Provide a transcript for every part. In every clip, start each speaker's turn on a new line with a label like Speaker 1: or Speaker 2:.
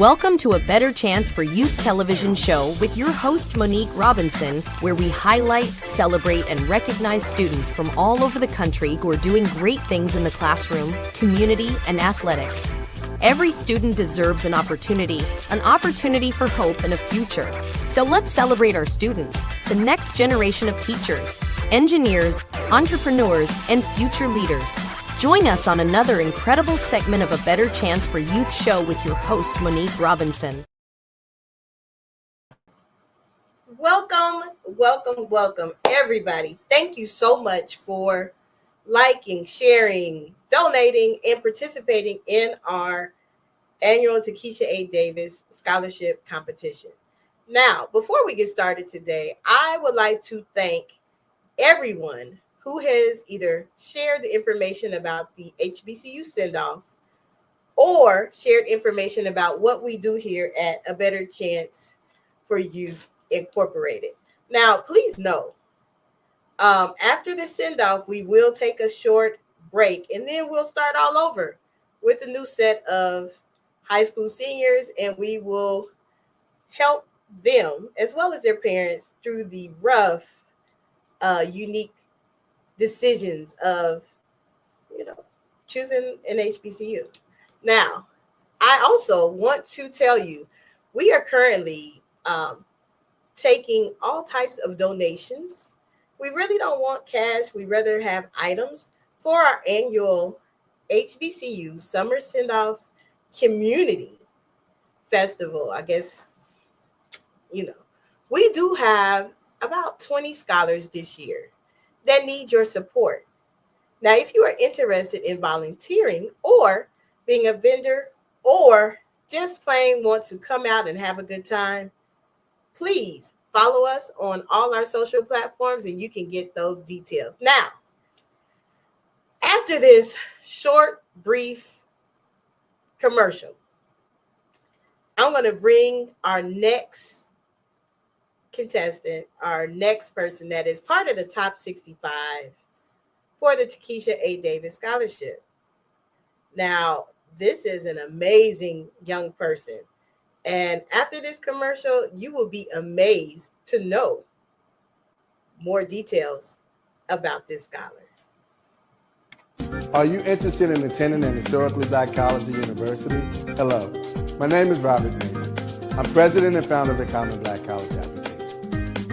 Speaker 1: Welcome to A Better Chance for Youth television show with your host, Monique Robinson, where we highlight, celebrate, and recognize students from all over the country who are doing great things in the classroom, community, and athletics. Every student deserves an opportunity for hope and a future. So let's celebrate our students, the next generation of teachers, engineers, entrepreneurs, and future leaders. Join us on another incredible segment of A Better Chance for Youth show with your host, Monique Robinson.
Speaker 2: Welcome, everybody. Thank you so much for liking, sharing, donating, and participating in our annual Takesha A. Davis Scholarship Competition. Now, before we get started today, I would like to thank everyone who has either shared the information about the HBCU send-off or shared information about what we do here at A Better Chance for Youth Incorporated. Now, please know, after the send-off, we will take a short break, and then we'll start all over with a new set of high school seniors, and we will help them, as well as their parents, through the rough, unique decisions of, choosing an HBCU. Now, I also want to tell you, we are currently taking all types of donations. We really don't want cash. We rather have items for our annual HBCU Summer Send-Off Community Festival. I guess, we do have about 20 scholars this year that need your support. Now, if you are interested in volunteering or being a vendor or just plain want to come out and have a good time, please follow us on all our social platforms and you can get those details. Now, after this short, brief commercial, I'm going to bring our next contestant, our next person that is part of the top 65 for the Takesha A. Davis Scholarship. Now, this is an amazing young person. And after this commercial, you will be amazed to know more details about this scholar.
Speaker 3: Are you interested in attending an historically Black college or university? Hello, my name is Robert Mason. I'm president and founder of the Common Black College application.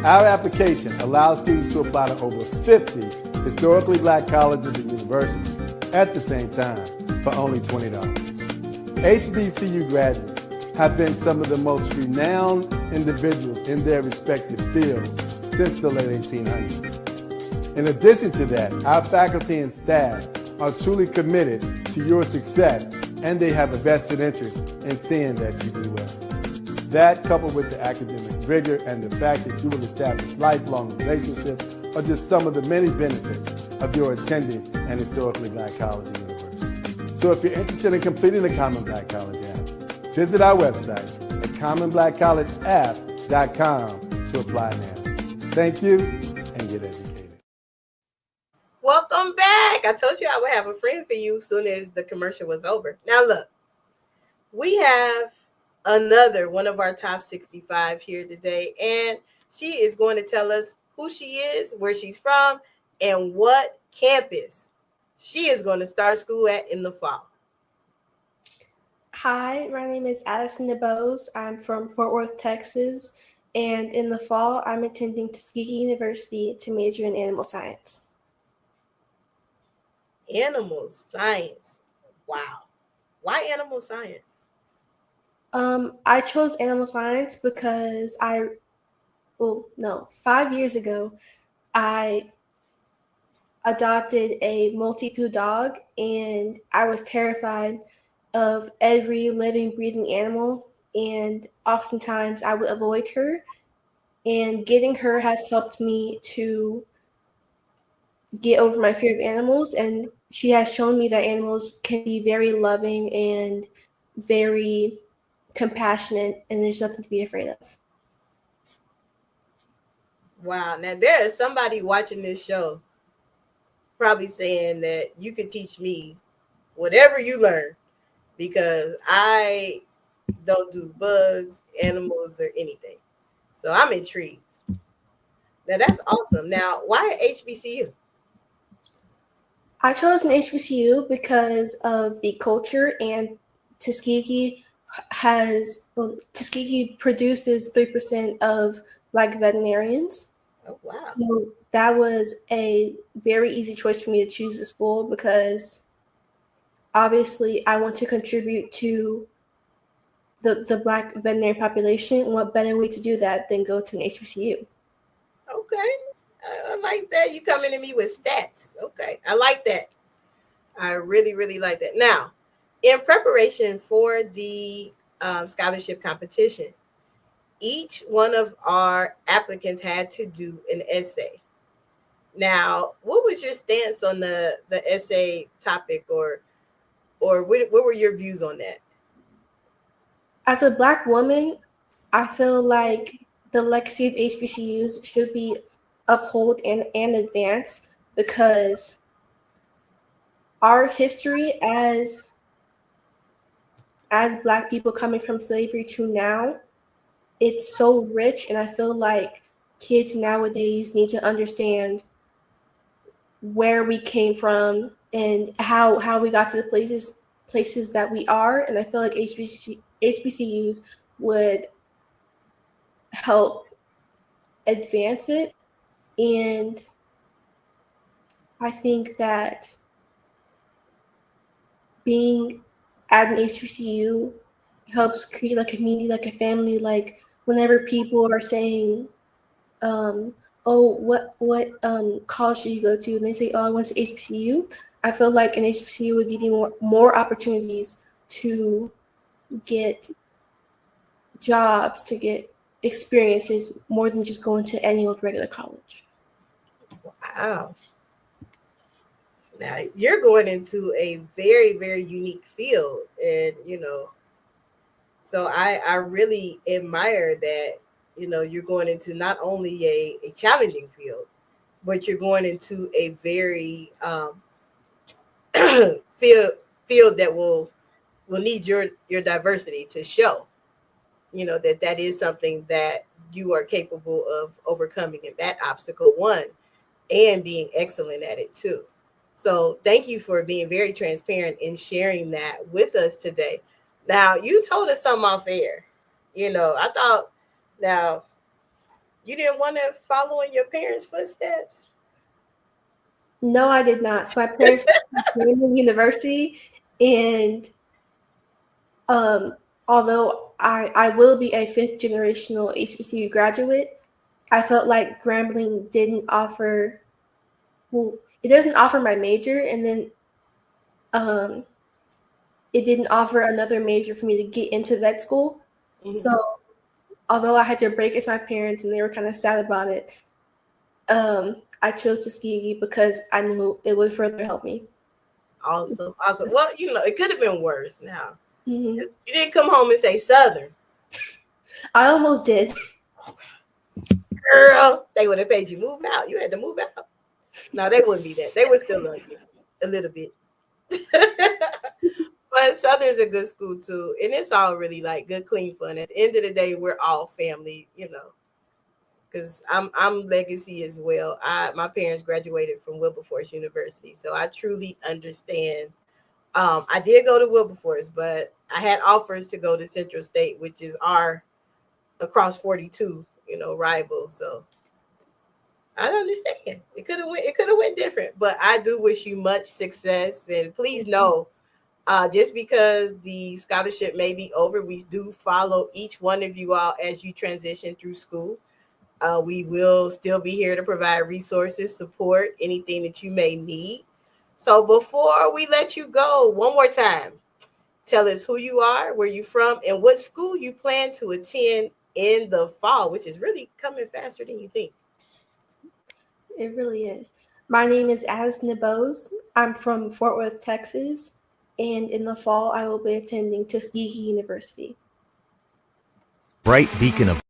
Speaker 3: Our application allows students to apply to over 50 historically Black colleges and universities at the same time for only $20. HBCU graduates have been some of the most renowned individuals in their respective fields since the late 1800s. In addition to that, our faculty and staff are truly committed to your success, and they have a vested interest in seeing that you do well. That, coupled with the academic rigor and the fact that you will establish lifelong relationships, are just some of the many benefits of your attending an historically Black college or university. So if you're interested in completing the Common Black College app, visit our website at commonblackcollegeapp.com to apply now. Thank you, and get educated.
Speaker 2: Welcome back. I told you I would have a friend for you as soon as the commercial was over. Now look, we have another one of our top 65 here today, and she is going to tell us who she is, where she's from, and what campus she is going to start school at in the fall.
Speaker 4: Hi, my name is Addison DeBose. I'm from Fort Worth, Texas, and in the fall, I'm attending Tuskegee University to major in animal science.
Speaker 2: Animal science. Wow. Why animal science?
Speaker 4: I chose animal science because 5 years ago, I adopted a Maltipoo dog, and I was terrified of every living, breathing animal, and oftentimes I would avoid her, and getting her has helped me to get over my fear of animals, and she has shown me that animals can be very loving and very compassionate, and there's nothing to be afraid of.
Speaker 2: Wow. Now there is somebody watching this show probably saying that you could teach me whatever you learn, because I don't do bugs, animals, or anything. So I'm intrigued. Now that's awesome. Now, why HBCU?
Speaker 4: I chose an HBCU because of the culture, and Tuskegee Tuskegee produces 3% of Black veterinarians.
Speaker 2: Oh wow.
Speaker 4: So that was a very easy choice for me to choose the school because obviously I want to contribute to the Black veterinary population. And what better way to do that than go to an HBCU?
Speaker 2: Okay. I like that. You coming to me with stats. Okay. I like that. I really, really like that. Now, in preparation for the scholarship competition, each one of our applicants had to do an essay. Now, what was your stance on the essay topic, or what were your views on that?
Speaker 4: As a Black woman, I feel like the legacy of HBCUs should be upheld and advanced because our history as Black people coming from slavery to now, it's so rich, and I feel like kids nowadays need to understand where we came from and how we got to the places that we are, and I feel like HBCUs would help advance it. And I think that being at an HBCU helps create like a community, like a family. Like whenever people are saying, "Oh, what college did you go to?" and they say, "Oh, I went to HBCU," I feel like an HBCU would give you more opportunities to get jobs, to get experiences more than just going to any old regular college.
Speaker 2: Wow. Now you're going into a very, very unique field, and so I really admire that. You're going into not only a challenging field, but you're going into a very field field that will need your diversity to show. That is something that you are capable of overcoming in that obstacle one, and being excellent at it too. So thank you for being very transparent and sharing that with us today. Now, you told us something off air. I thought, now, you didn't want to follow in your parents' footsteps.
Speaker 4: No, I did not. So my parents were in university, and although I will be a fifth generational HBCU graduate, I felt like Grambling didn't offer. Well, it doesn't offer my major, and then it didn't offer another major for me to get into vet school. Mm-hmm. So although I had to break it to my parents and they were kind of sad about it, I chose Tuskegee because I knew it would further help me.
Speaker 2: Awesome. Well, it could have been worse. Now, you didn't come home and say Southern.
Speaker 4: I almost did.
Speaker 2: Girl, they would have made you move out. You had to move out. No, they wouldn't be that. They would still love you a little bit. But Southern's a good school too, and it's all really like good, clean fun. At the end of the day, we're all family, because I'm legacy as well. My parents graduated from Wilberforce University, so I truly understand. I did go to Wilberforce, but I had offers to go to Central State, which is our across 42, rival. So I understand. It could have went different, but I do wish you much success, and please know. Just because the scholarship may be over, we do follow each one of you all as you transition through school. We will still be here to provide resources, support, anything that you may need. So before we let you go, one more time, tell us who you are, where you're from, and what school you plan to attend in the fall, which is really coming faster than you think.
Speaker 4: It really is. My name is Addison Bose. I'm from Fort Worth, Texas. And in the fall, I will be attending Tuskegee University.
Speaker 5: Bright beacon of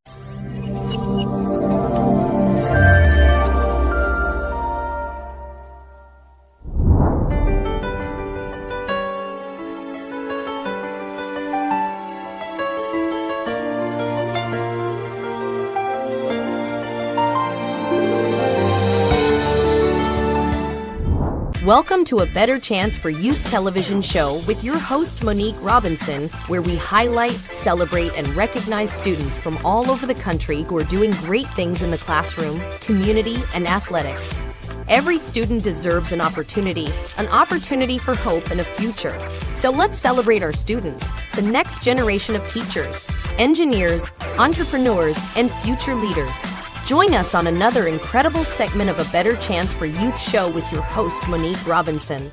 Speaker 1: Welcome to A Better Chance for Youth television show with your host, Monique Robinson, where we highlight, celebrate, and recognize students from all over the country who are doing great things in the classroom, community, and athletics. Every student deserves an opportunity for hope and a future. So let's celebrate our students, the next generation of teachers, engineers, entrepreneurs, and future leaders. Join us on another incredible segment of A Better Chance for Youth show with your host, Monique Robinson.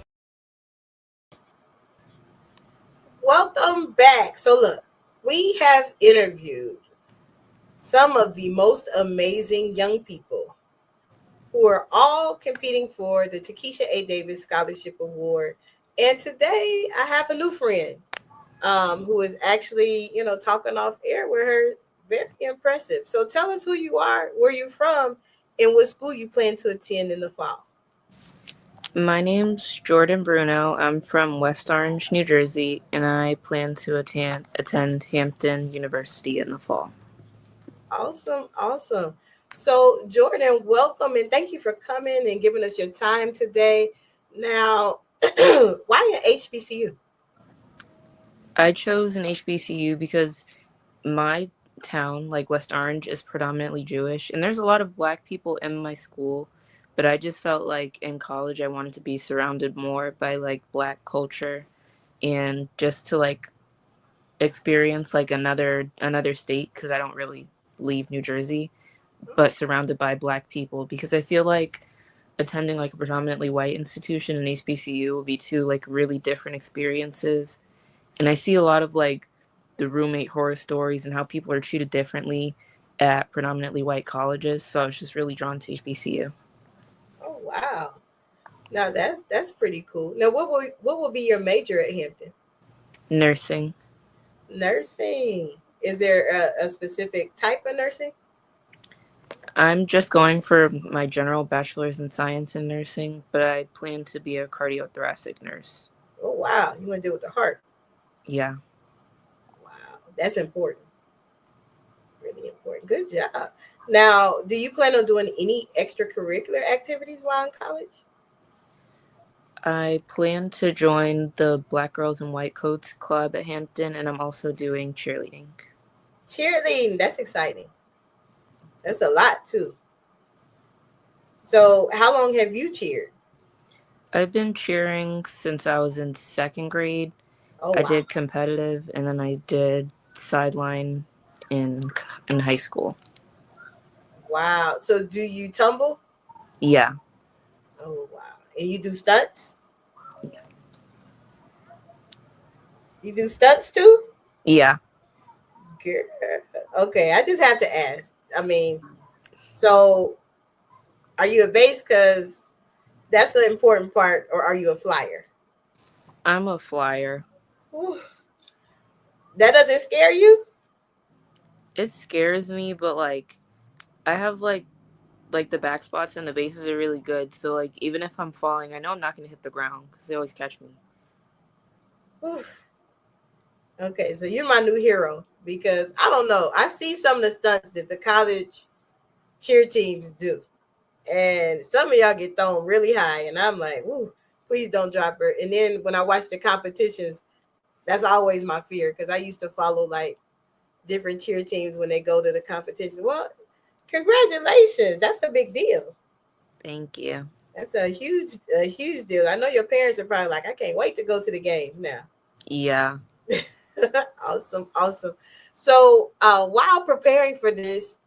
Speaker 2: Welcome back. So look, we have interviewed some of the most amazing young people who are all competing for the Takesha A. Davis Scholarship Award. And today I have a new friend who is actually, talking off air with her. Very impressive. So tell us who you are, where you're from, and what school you plan to attend in the fall.
Speaker 6: My name's Jordan Bruno. I'm from West Orange, New Jersey, and I plan to attend Hampton University in the fall.
Speaker 2: Awesome. So Jordan, welcome and thank you for coming and giving us your time today. Now, why an HBCU?
Speaker 6: I chose an HBCU because my town, like West Orange, is predominantly Jewish, and there's a lot of Black people in my school, but I just felt like in college I wanted to be surrounded more by like Black culture and just to like experience like another state, because I don't really leave New Jersey, but surrounded by Black people, because I feel like attending like a predominantly white institution, an HBCU, will be two like really different experiences. And I see a lot of like the roommate horror stories and how people are treated differently at predominantly white colleges. So I was just really drawn to HBCU.
Speaker 2: Oh wow. Now that's pretty cool. Now what will be your major at Hampton?
Speaker 6: Nursing.
Speaker 2: Nursing. Is there a specific type of nursing?
Speaker 6: I'm just going for my general bachelor's in science in nursing, but I plan to be a cardiothoracic nurse.
Speaker 2: Oh wow. You want to deal with the heart?
Speaker 6: Yeah.
Speaker 2: Wow. That's important. Really important. Good job. Now, do you plan on doing any extracurricular activities while in college?
Speaker 6: I plan to join the Black Girls in White Coats Club at Hampton, and I'm also doing cheerleading.
Speaker 2: Cheerleading. That's exciting. That's a lot too. So how long have you cheered?
Speaker 6: I've been cheering since I was in second grade.
Speaker 2: Oh,
Speaker 6: I
Speaker 2: wow.
Speaker 6: did competitive, and then I did sideline in high school.
Speaker 2: Wow. So do you tumble?
Speaker 6: Yeah.
Speaker 2: Oh, wow. And you do stunts? You do stunts too?
Speaker 6: Yeah.
Speaker 2: Girl. Okay, I just have to ask. I mean, so are you a base? Because that's the important part, or are you a flyer?
Speaker 6: I'm a flyer.
Speaker 2: Whew. That doesn't scare you?
Speaker 6: It scares me, but like I have like the back spots and the bases are really good. So like even if I'm falling, I know I'm not going to hit the ground because they always catch me.
Speaker 2: Whew. Okay, so you're my new hero because I don't know. I see some of the stunts that the college cheer teams do. And some of y'all get thrown really high. And I'm like, ooh, please don't drop her. And then when I watch the competitions, that's always my fear because I used to follow like different cheer teams when they go to the competition. Well, congratulations. That's a big deal.
Speaker 6: Thank you.
Speaker 2: That's a huge deal. I know your parents are probably like, I can't wait to go to the games now.
Speaker 6: Yeah.
Speaker 2: Awesome. So while preparing for this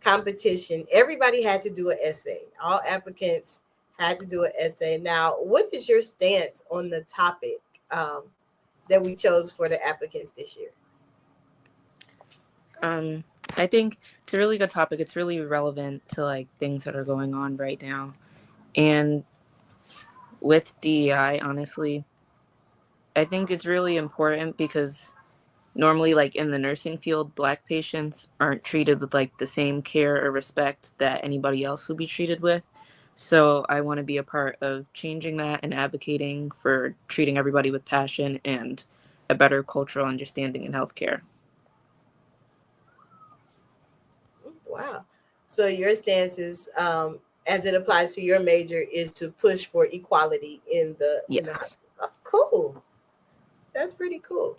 Speaker 2: competition, everybody had to do an essay. All applicants had to do an essay. Now, what is your stance on the topic that we chose for the applicants this year?
Speaker 6: I think it's a really good topic. It's really relevant to like things that are going on right now. And with DEI, honestly, I think it's really important because normally like in the nursing field, Black patients aren't treated with like the same care or respect that anybody else would be treated with. So I want to be a part of changing that and advocating for treating everybody with passion and a better cultural understanding in healthcare.
Speaker 2: Wow. So your stance is as it applies to your major, is to push for equality in the
Speaker 6: Yes.
Speaker 2: oh, cool. That's pretty cool.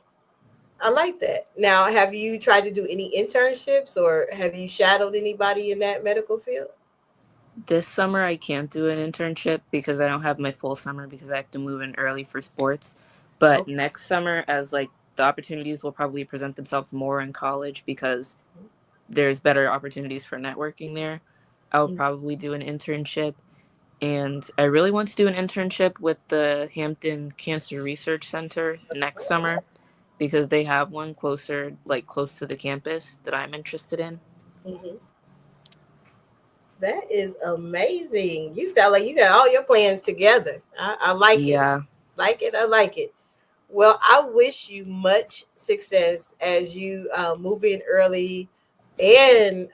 Speaker 2: I like that. Now, have you tried to do any internships or have you shadowed anybody in that medical field?
Speaker 6: This summer I can't do an internship because I don't have my full summer because I have to move in early for sports. But
Speaker 2: Okay.
Speaker 6: next summer, as like the opportunities will probably present themselves more in college because there's better opportunities for networking there. I'll probably do an internship. And I really want to do an internship with the Hampton Cancer Research Center next summer because they have one closer, like close to the campus that I'm interested in.
Speaker 2: Mm-hmm. That is amazing. You sound like you got all your plans together. I like it.
Speaker 6: Yeah.
Speaker 2: Like it. I like it. Well, I wish you much success as you move in early, and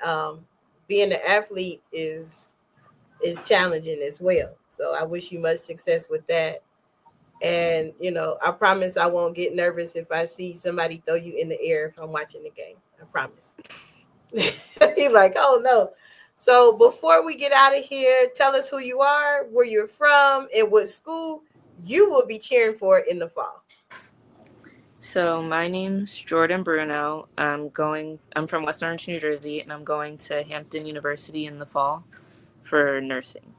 Speaker 2: being an athlete is challenging as well. So I wish you much success with that. And I promise I won't get nervous if I see somebody throw you in the air if I'm watching the game. I promise. You're like, oh no. So before we get out of here, tell us who you are, where you're from, and what school you will be cheering for in the fall.
Speaker 6: So my name's Jordan Bruno. I'm from West Orange, New Jersey, and I'm going to Hampton University in the fall for nursing.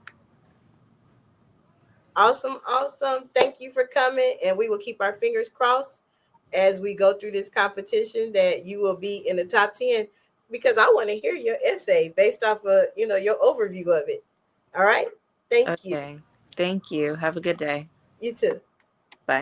Speaker 2: Awesome, awesome. Thank you for coming, and we will keep our fingers crossed as we go through this competition that you will be in the top 10 because I want to hear your essay based off of, your overview of it. All right? Thank you.
Speaker 6: Okay. Thank you. Have a good day.
Speaker 2: You too.
Speaker 6: Bye.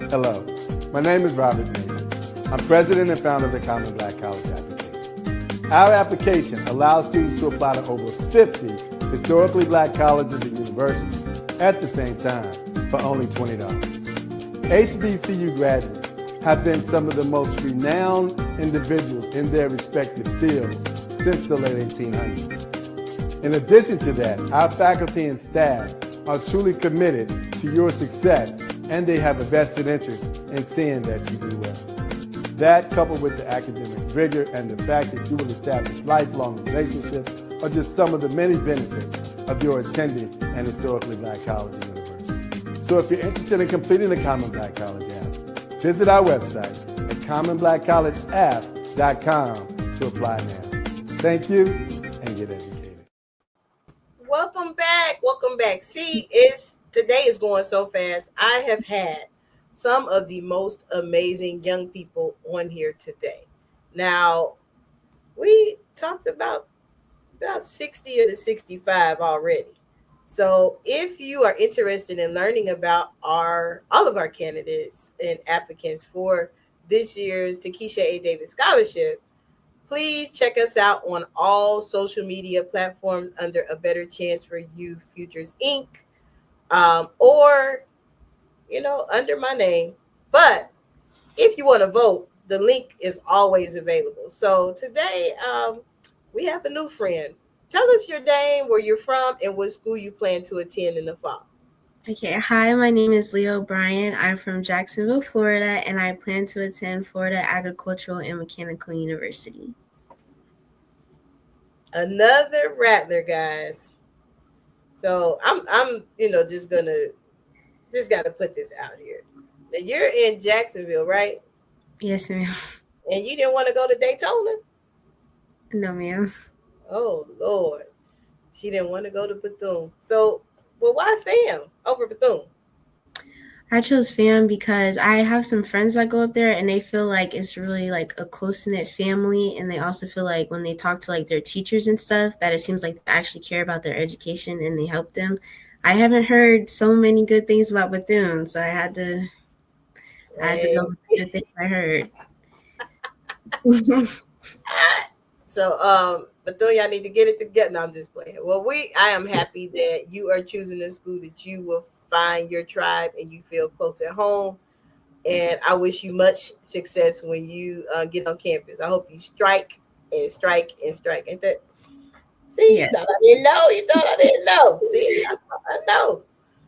Speaker 3: Hello, my name is Robert Mason. I'm president and founder of the Common Black College application. Our application allows students to apply to over 50 historically black colleges and universities at the same time for only $20. HBCU graduates have been some of the most renowned individuals in their respective fields since the late 1800s. In addition to that, our faculty and staff are truly committed to your success, and they have a vested interest in seeing that you do well. That, coupled with the academic rigor and the fact that you will establish lifelong relationships, are just some of the many benefits of your attending an historically black college or university. So if you're interested in completing the Common Black College app, visit our website at commonblackcollegeapp.com to apply now. Thank you, and get educated.
Speaker 2: Welcome back. Welcome back. See, today is going so fast. I have had some of the most amazing young people on here today. Now, we talked about 60 of the 65 already. So if you are interested in learning about all of our candidates and applicants for this year's Takesha A. Davis Scholarship, please check us out on all social media platforms under A Better Chance for You Futures Inc. Or under my name. But if you want to vote, the link is always available. So today we have a new friend. Tell us your name, where you're from, and what school you plan to attend in the fall.
Speaker 7: Okay, hi, my name is Leo Bryan. I'm from Jacksonville, Florida, and I plan to attend Florida Agricultural and Mechanical University.
Speaker 2: Another Rattler, guys. So I'm just gotta put this out here. Now you're in Jacksonville, right?
Speaker 7: Yes, ma'am.
Speaker 2: And you didn't want to go to Daytona?
Speaker 7: No, ma'am.
Speaker 2: Oh Lord, she didn't want to go to Bethune. So, well, why FAM over Bethune?
Speaker 7: I chose FAM because I have some friends that go up there and they feel like it's really like a close-knit family, and they also feel like when they talk to like their teachers and stuff that it seems like they actually care about their education and they help them. I haven't heard so many good things about Bethune, so I had to go with the good things I heard.
Speaker 2: So, Bethune, y'all need to get it together. No, I'm just playing. Well, I am happy that you are choosing a school that you will find your tribe and you feel close at home. And I wish you much success when you get on campus. I hope you strike and strike and strike. Ain't that? See,
Speaker 7: Yeah.
Speaker 2: you thought I didn't know. You thought I didn't know. See, I know.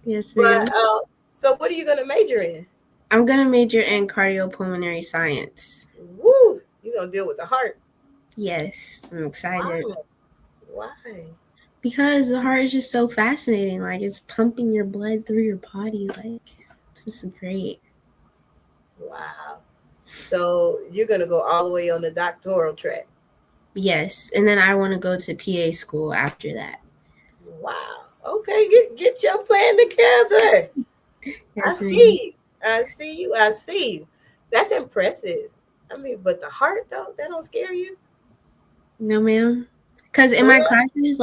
Speaker 7: Yes, ma'am.
Speaker 2: But, so what are you going to major in?
Speaker 7: I'm going to major in cardiopulmonary science.
Speaker 2: Woo! You're going to deal with the heart.
Speaker 7: Yes, I'm excited.
Speaker 2: Why?
Speaker 7: Because the heart is just so fascinating. Like it's pumping your blood through your body. Like it's just great.
Speaker 2: Wow. So you're gonna go all the way on the doctoral track.
Speaker 7: Yes, and then I want to go to PA school after that.
Speaker 2: Wow. Okay, get your plan together. I
Speaker 7: Yes, ma'am.
Speaker 2: see. I see you. I see you. That's impressive. I mean, but the heart though, that don't scare you?
Speaker 7: No, ma'am. Cause in
Speaker 2: For
Speaker 7: my
Speaker 2: real?
Speaker 7: classes,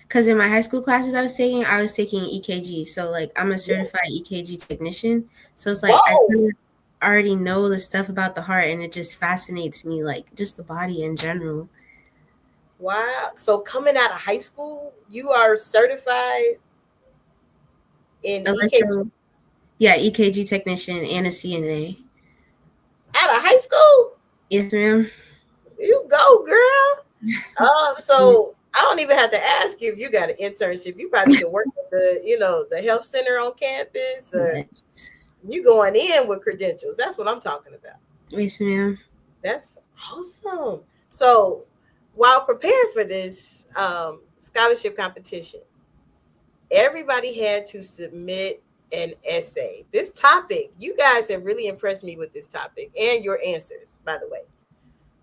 Speaker 7: cause in my high school classes I was taking EKG. So like I'm a
Speaker 2: Yeah.
Speaker 7: certified EKG technician. So it's like I
Speaker 2: Whoa.
Speaker 7: kind of already know the stuff about the heart, and it just fascinates me, like just the body in general.
Speaker 2: Wow. So coming out of high school, you are certified in EKG
Speaker 7: Electro, yeah, EKG technician and a CNA.
Speaker 2: out of high school?
Speaker 7: Yes, ma'am.
Speaker 2: You go, girl. So I don't even have to ask you if you got an internship. You probably can work at the health center on campus, or
Speaker 7: Yes,
Speaker 2: you going in with credentials. That's what I'm talking about.
Speaker 7: yes, ma'am.
Speaker 2: That's awesome. So while preparing for this scholarship competition, everybody had to submit an essay. This topic, you guys have really impressed me with this topic and your answers, by the way.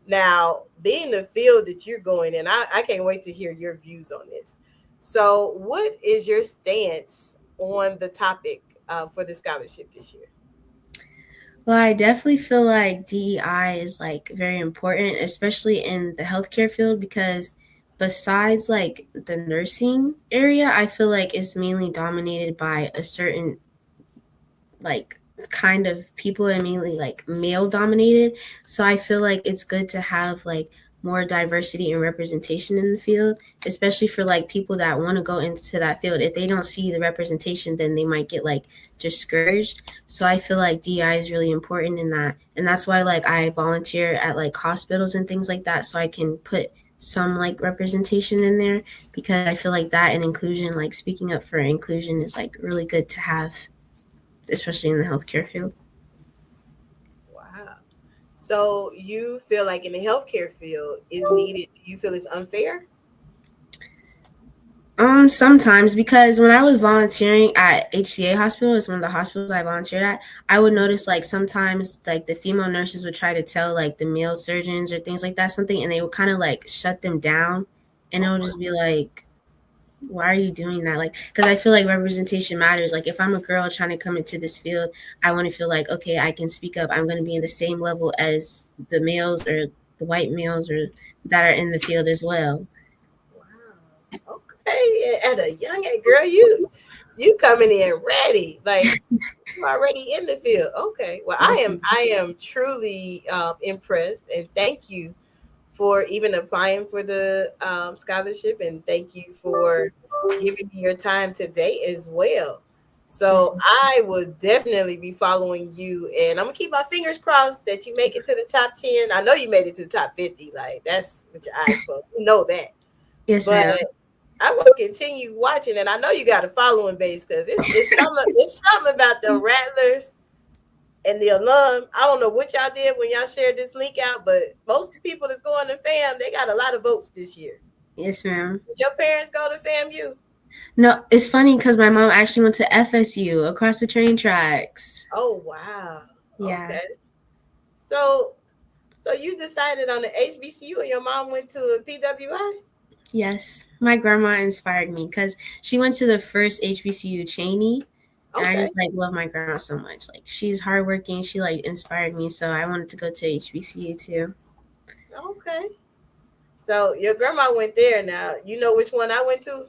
Speaker 2: Now, being the field that you're going in, I can't wait to hear your views on this. So, what is your stance on the topic for the scholarship this year?
Speaker 7: Well, I definitely feel like DEI is like very important, especially in the healthcare field, because besides like the nursing area, I feel like it's mainly dominated by a certain like kind of people, and mainly like male dominated. So I feel like it's good to have like more diversity and representation in the field, especially for like people that want to go into that field. If they don't see the representation, then they might get like discouraged. So I feel like DI is really important in that, and that's why like I volunteer at like hospitals and things like that, so I can put some like representation in there, because I feel like that and inclusion, like speaking up for inclusion, is like really good to have, especially in the healthcare field.
Speaker 2: Wow. So, you feel like in the healthcare field is needed, you feel it's unfair?
Speaker 7: Sometimes, because when I was volunteering at HCA hospital, is one of the hospitals I volunteered at, I would notice like sometimes like the female nurses would try to tell like the male surgeons or things like that something, and they would kind of like shut them down, and it
Speaker 2: Oh,
Speaker 7: would just be like, why are you doing that? Like, because I feel like representation matters. Like, if I'm a girl trying to come into this field, I want to feel like, okay, I can speak up. I'm going to be in the same level as the males or the white males or that are in the field as well.
Speaker 2: wow. Okay. At a young age, girl, you coming in ready. Like, you're already in the field. Okay. Well, I
Speaker 7: Yes,
Speaker 2: am
Speaker 7: ma'am.
Speaker 2: I am truly impressed, and thank you for even applying for the scholarship, and thank you for giving me your time today as well.
Speaker 7: Yes,
Speaker 2: So I will definitely be following you, and I'm gonna keep my fingers crossed that you make it to the top 10. I know you made it to the top 50. Like, that's with your eyes closed. You know that.
Speaker 7: yes,
Speaker 2: But
Speaker 7: ma'am.
Speaker 2: I will continue watching, and I know you got a following base, because it's something about the Rattlers and the alum. I don't know what y'all did when y'all shared this link out, but most of the people that's going to FAM, they got a lot of votes this year.
Speaker 7: Yes, ma'am.
Speaker 2: Did your parents go to FAMU?
Speaker 7: No, it's funny because my mom actually went to FSU across the train tracks.
Speaker 2: Oh wow.
Speaker 7: Yeah.
Speaker 2: Okay. So you decided on the HBCU, and your mom went to a PWI?
Speaker 7: Yes. My grandma inspired me because she went to the first HBCU, Cheney. And I
Speaker 2: Okay.
Speaker 7: just like love my grandma so much. Like she's hardworking. She like inspired me. So I wanted to go to HBCU too.
Speaker 2: Okay. So your grandma went there. Now you know which one I went to?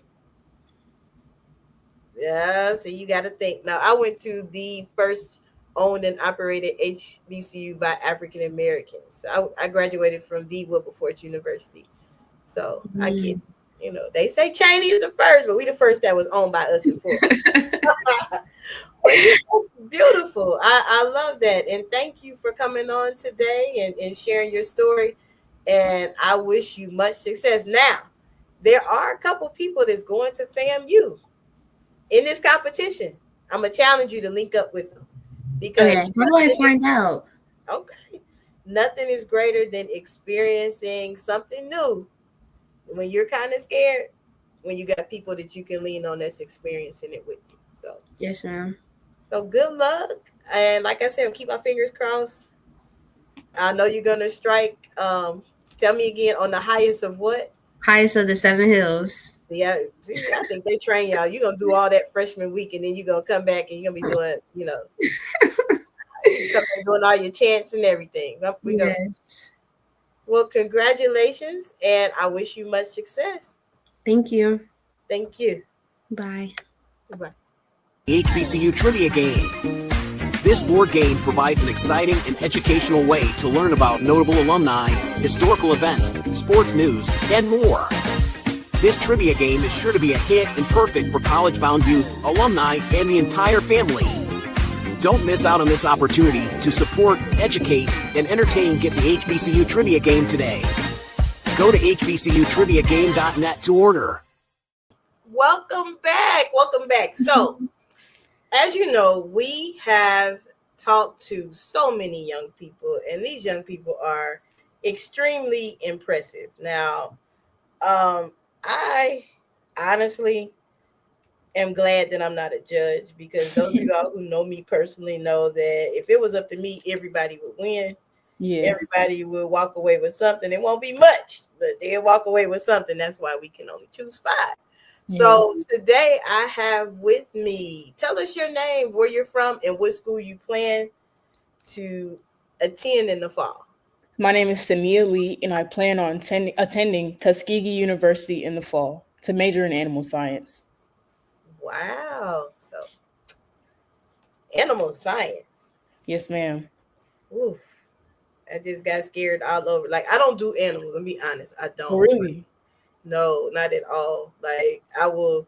Speaker 2: Yeah, so you got to think. Now, I went to the first owned and operated HBCU by African Americans. I graduated from the Wilberforce University. So I get,
Speaker 7: Mm.
Speaker 2: they say Cheney is the first, but we the first that was owned by us and for us. Well, that's beautiful. I love that. And thank you for coming on today and sharing your story. And I wish you much success. Now, there are a couple people that's going to FAMU in this competition. I'm gonna challenge you to link up with them, because
Speaker 7: Okay. How do I find out?
Speaker 2: okay, nothing is greater than experiencing something new when you're kind of scared. when you got people that you can lean on that's experiencing it with you. So
Speaker 7: Yes, ma'am.
Speaker 2: so good luck. And like I said, keep my fingers crossed. I know you're gonna strike. Tell me again on the highest of what?
Speaker 7: Highest of the 7 hills.
Speaker 2: Yeah, see, I think they train y'all. You're gonna do all that freshman week, and then you're gonna come back and you're gonna be doing, you come back doing all your chants and everything. We gonna
Speaker 7: Yes.
Speaker 2: Well, congratulations, and I wish you much success.
Speaker 7: Thank you.
Speaker 2: Thank you.
Speaker 7: Bye.
Speaker 2: Goodbye.
Speaker 8: HBCU Trivia Game. This board game provides an exciting and educational way to learn about notable alumni, historical events, sports news, and more. This trivia game is sure to be a hit and perfect for college-bound youth, alumni, and the entire family. Don't miss out on this opportunity to support, educate, and entertain Get the HBCU Trivia Game today. Go to hbcutriviagame.net to order.
Speaker 2: Welcome back. Welcome back. So, as you know, we have talked to so many young people, and these young people are extremely impressive. Now, I honestly am glad that I'm not a judge, because those of y'all who know me personally know that if it was up to me, everybody would win.
Speaker 6: Yeah.
Speaker 2: Everybody will walk away with something. It won't be much, but they'll walk away with something. That's why we can only choose 5. So today I have with me, tell us your name, where you're from, and what school you plan to attend in the fall.
Speaker 9: My name is Samia Lee, and I plan on attending Tuskegee University in the fall to major in animal science.
Speaker 2: Wow. So animal science.
Speaker 9: Yes, ma'am.
Speaker 2: Oof. I just got scared all over. Like, I don't do animals. Let me be honest. I don't.
Speaker 9: Oh, really?
Speaker 2: No, not at all. Like, I will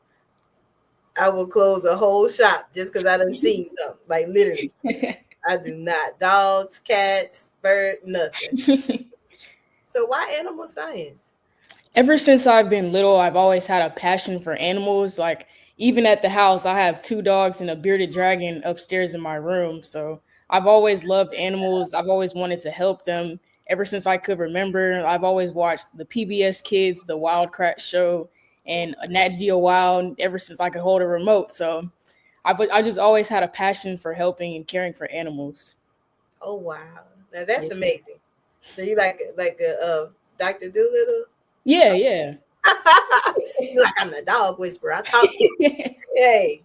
Speaker 2: close a whole shop just because I done seen something. Like, literally. I do not. Dogs, cats, bird, nothing. So why animal science?
Speaker 9: Ever since I've been little, I've always had a passion for animals. Like, even at the house, I have 2 dogs and a bearded dragon upstairs in my room. So I've always loved animals. I've always wanted to help them. Ever since I could remember, I've always watched the PBS Kids, the Wild Kratts show, and Nat Geo Wild ever since I could hold a remote. So I just always had a passion for helping and caring for animals.
Speaker 2: Oh, wow. Now that's amazing. So you like a Dr. Doolittle?
Speaker 9: Yeah, yeah.
Speaker 2: You're like, I'm the dog whisperer. I talk to you. Hey,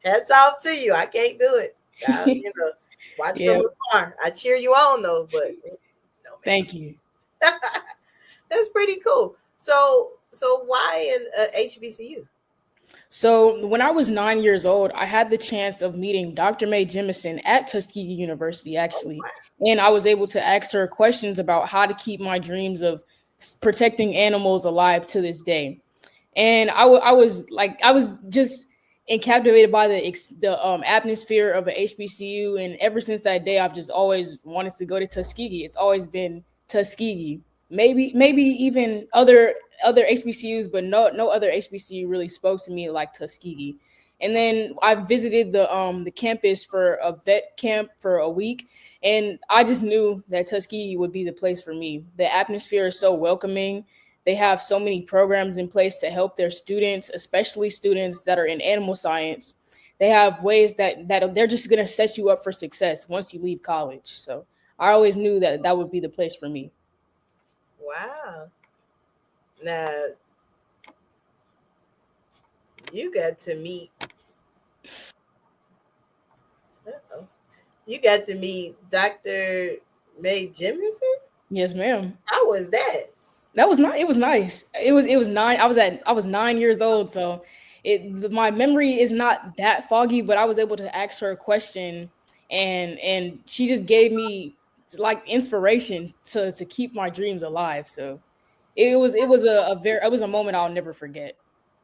Speaker 2: hats off to you. I can't do it. Watch from afar. I cheer you on though, but no,
Speaker 9: thank you.
Speaker 2: That's pretty cool. So why in HBCU?
Speaker 9: So when I was 9 years old, I had the chance of meeting Dr. Mae Jemison at Tuskegee University, actually. And I was able to ask her questions about how to keep my dreams of protecting animals alive to this day. And I was just captivated by the atmosphere of an HBCU. And ever since that day, I've just always wanted to go to Tuskegee. It's always been Tuskegee. Maybe even other HBCUs, but no other HBCU really spoke to me like Tuskegee. And then I visited the campus for a vet camp for a week, and I just knew that Tuskegee would be the place for me. The atmosphere is so welcoming. They have so many programs in place to help their students, especially students that are in animal science. They have ways that they're just going to set you up for success once you leave college. So I always knew that would be the place for me.
Speaker 2: Wow. Now, you got to meet. You got to meet Dr. Mae Jemison?
Speaker 9: Yes, ma'am.
Speaker 2: How was that?
Speaker 9: That was not. It was nice. It was 9. I was 9 years old, so my memory is not that foggy. But I was able to ask her a question, and she just gave me like inspiration to keep my dreams alive. So it was a moment I'll never forget.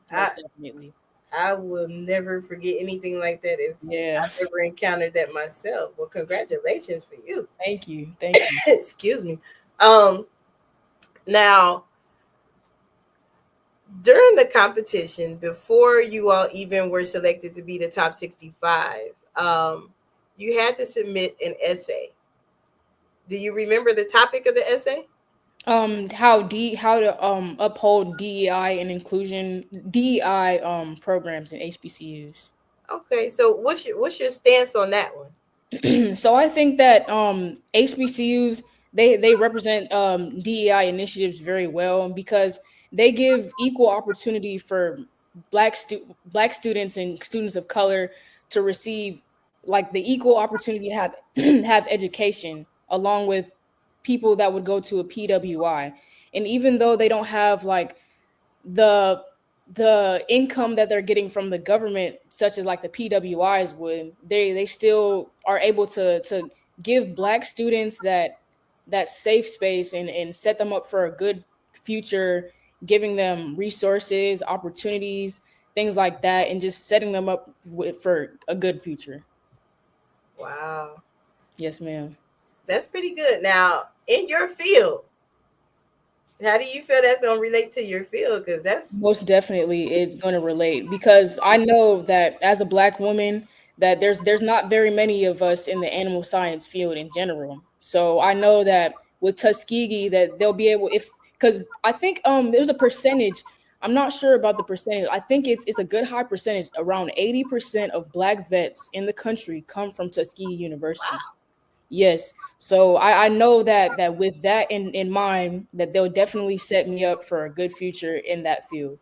Speaker 9: Definitely.
Speaker 2: I will never forget anything like that if I've ever encountered that myself. Well, congratulations for you.
Speaker 9: Thank you.
Speaker 2: Excuse me. Now, during the competition, before you all even were selected to be the top 65, you had to submit an essay. Do you remember the topic of the essay?
Speaker 9: How to uphold DEI and inclusion DEI programs in HBCUs.
Speaker 2: Okay, so what's your stance on that one?
Speaker 9: So I think that HBCUs they represent DEI initiatives very well because they give equal opportunity for black students and students of color to receive like the equal opportunity to have have education along with people that would go to a PWI. And even though they don't have like the income that they're getting from the government, such as like the PWIs would, they still are able to give black students that safe space and set them up for a good future, giving them resources, opportunities, things like that, and just setting them up for a good future.
Speaker 2: Wow.
Speaker 9: Yes, ma'am.
Speaker 2: That's pretty good. Now, in your field, how do you feel that's going to relate to your field? Because that's
Speaker 9: Most definitely it's going to relate because I know that as a black woman that there's not very many of us in the animal science field in general. So I know that with Tuskegee that they'll be able if because I think there's a percentage. I'm not sure about the percentage. I think it's a good high percentage. Around 80% of black vets in the country come from Tuskegee University. Yes. So I know that with that in mind, that they'll definitely set me up for a good future in that field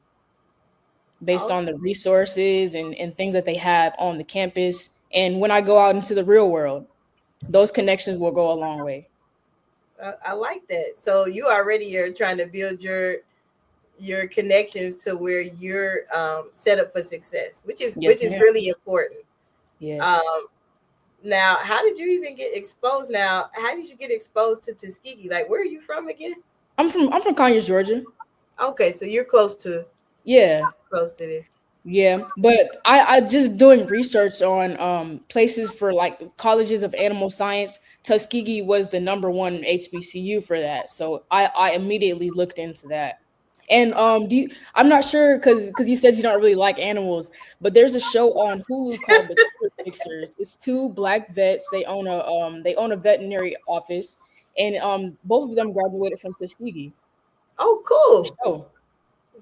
Speaker 9: based on the resources and things that they have on the campus. And when I go out into the real world, those connections will go a long way.
Speaker 2: I like that. So you already are trying to build your connections to where you're set up for success, which is really important.
Speaker 9: Yes.
Speaker 2: Now, how did you even get exposed? Now, how did you get exposed to Tuskegee? Like, where are you from again?
Speaker 9: I'm from Conyers, Georgia.
Speaker 2: Okay, so you're close to
Speaker 9: there. Yeah, but I just doing research on places for like colleges of animal science. Tuskegee was the #1 HBCU for that, so I immediately looked into that. And I'm not sure because you said you don't really like animals, but there's a show on Hulu called The Killer Fixers. It's two black vets. They own a veterinary office, and both of them graduated from Tuskegee.
Speaker 2: Oh, cool.
Speaker 9: Oh.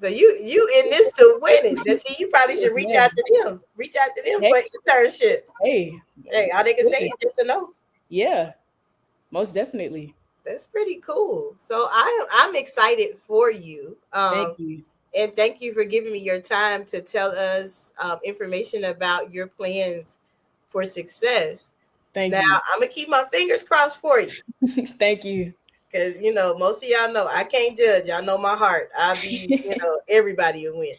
Speaker 2: So you in this to win it. Now, see, you probably should reach out to them. Reach out to them for internship.
Speaker 9: Hey,
Speaker 2: all they can say is yes or no.
Speaker 9: Yeah, most definitely.
Speaker 2: That's pretty cool. So I'm excited for you.
Speaker 9: Thank you.
Speaker 2: And thank you for giving me your time to tell us information about your plans for success.
Speaker 9: Thank you.
Speaker 2: Now, I'm going to keep my fingers crossed for you.
Speaker 9: Thank you.
Speaker 2: Because, most of y'all know I can't judge. Y'all know my heart. I'll be, everybody will win.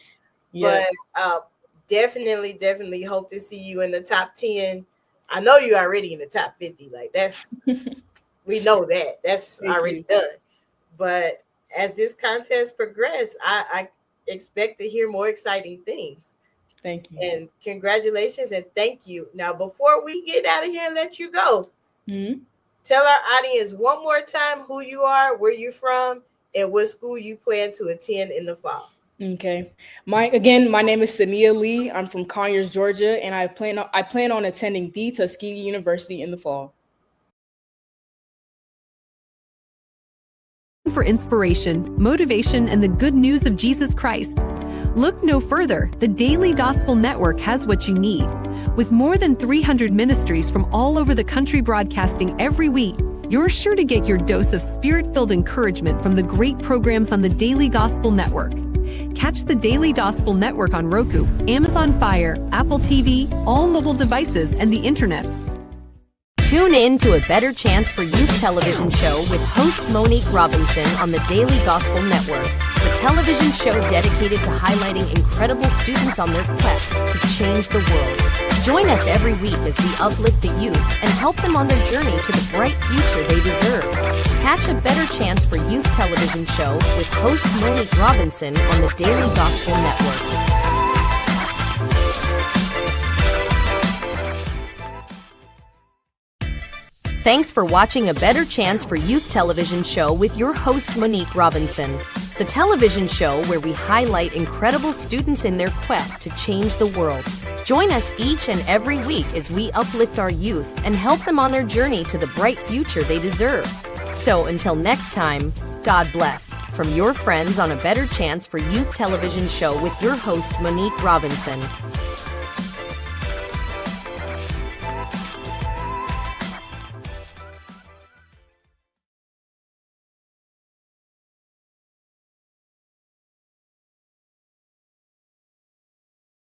Speaker 2: Yeah. But definitely hope to see you in the top 10. I know you're already in the top 50. Like, that's... We know that. That's already done. But as this contest progresses, I expect to hear more exciting things.
Speaker 9: Thank you.
Speaker 2: And congratulations and thank you. Now, before we get out of here and let you go, tell our audience one more time who you are, where you're from, and what school you plan to attend in the fall.
Speaker 9: Okay. My name is Sania Lee. I'm from Conyers, Georgia, and I plan on attending the Tuskegee University in the fall.
Speaker 10: For inspiration, motivation, and the good news of Jesus Christ. Look no further. The Daily Gospel Network has what you need. With more than 300 ministries from all over the country broadcasting every week, you're sure to get your dose of spirit-filled encouragement from the great programs on the Daily Gospel Network. Catch the Daily Gospel Network on Roku, Amazon Fire, Apple TV, all mobile devices, and the internet.
Speaker 1: Tune in to A Better Chance for Youth television show with host Monique Robinson on the Daily Gospel Network, the television show dedicated to highlighting incredible students on their quest to change the world. Join us every week as we uplift the youth and help them on their journey to the bright future they deserve. Catch A Better Chance for Youth television show with host Monique Robinson on the Daily Gospel Network. Thanks for watching A Better Chance for Youth television show with your host Monique Robinson, the television show where we highlight incredible students in their quest to change the world. Join us each and every week as we uplift our youth and help them on their journey to the bright future they deserve. So until next time, God bless. From your friends on A Better Chance for Youth television show with your host, Monique Robinson.